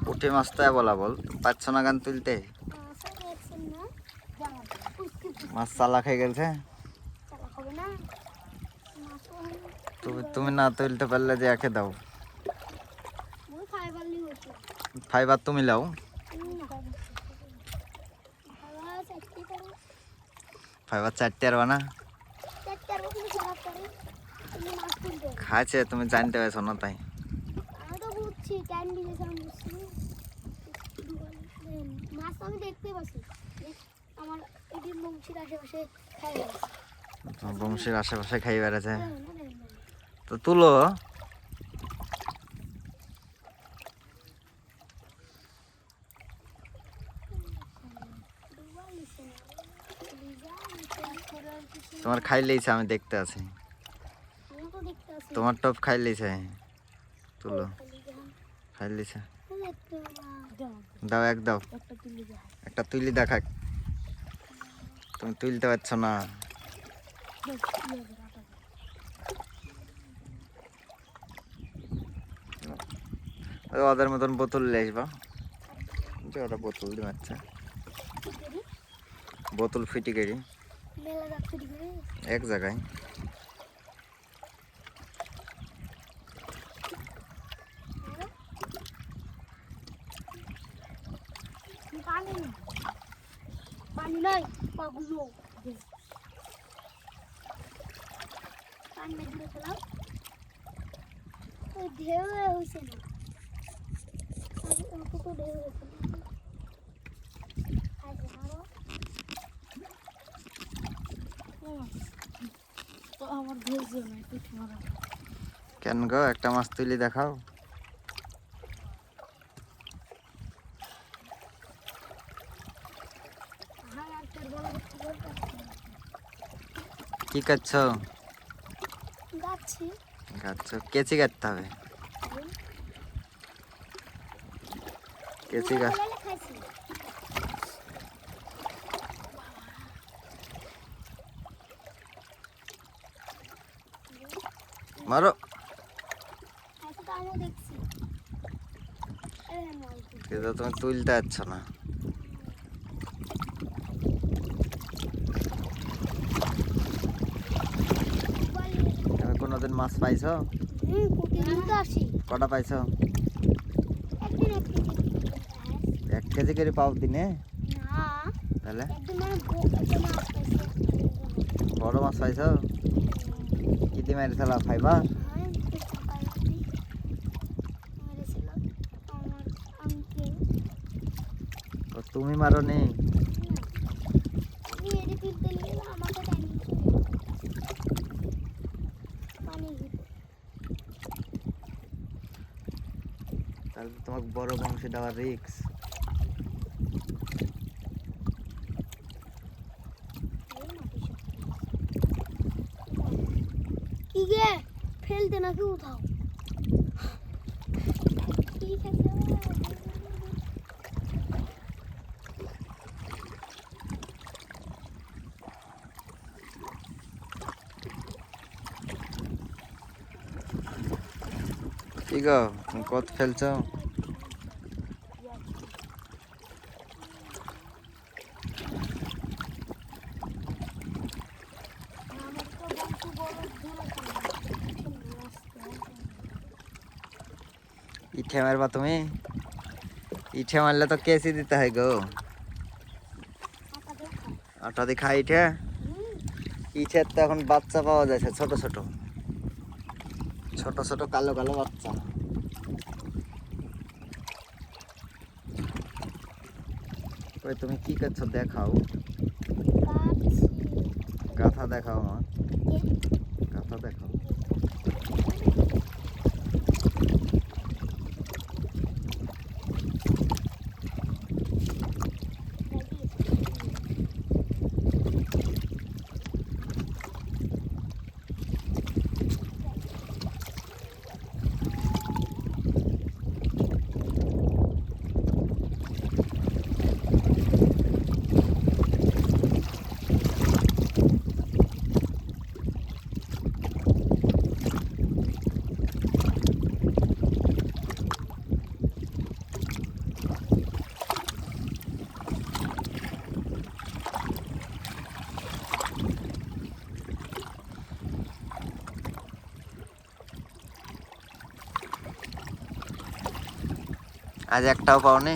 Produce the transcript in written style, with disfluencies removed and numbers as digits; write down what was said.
পুঁটি মাছটা বলা বল পাচ্ছ না গান তুলতে মাছ চালা খেয়ে গেছে তুমি না তুলতে পারলে যে একে দাও ফাইবার তুমি লাও ফাইবার 4টে আর না খাচ্ছে তুমি জানতে পারছো না তাই বংশীর আশেপাশে খাই বেড়াচ্ছে তো তুলো তোমার খাই লেইছে আমি দেখতে আছি তোমার টপ খাই লেইছে তুলো খাই লেইছে দাও এক দাও একটা তুলি দেখা তুমি তুলতে পারছো না ওদের মতন বোতল নিয়ে আসবা যে ওরা বোতল দিয়ে মারছে বোতল ফিটি গেড়ি এক জায়গায় পানি নাই পাগুলো পানি মেরে ফেলাও ওই ঢেউ হইছে না কত ঢেউ হইছে তো আমার ধৈর্য নাই পিঠ মারা কেন গো একটা মাছ তুলি দেখাও কি করছো গাচ্ছো কেচি কাটতে হবে কেচি গাছ মারো কিন্তু তুমি তুলতে পারছো না তুমি কোনোদিন মাছ পাইছো কটা পাইছো 1 কেজি করে পাও দিনে তাহলে বড় মাছ পাইছো কি দিয়ে মেরেছিল ফাইবার তুমি মারো নি তাহলে তোমাকে বড় বংশী দেওয়ার রিক্স কি গে ফেলতে নাকি উঠাও ঠিক আছে কি গো তুমি কত ফেলছো ইঠে মারবা তুমি ইঠে মারলে তো কেসি দিতে হয় গো আটা দিয়ে খাই ইঠে ইঠের তো এখন বাচ্চা পাওয়া যাচ্ছে ছোট ছোট ছোট ছোট কালো কালো বাচ্চা ওই তুমি কি করছো দেখাও গাথা দেখাও আমার গাথা দেখাও আজ একটাও পাওনি?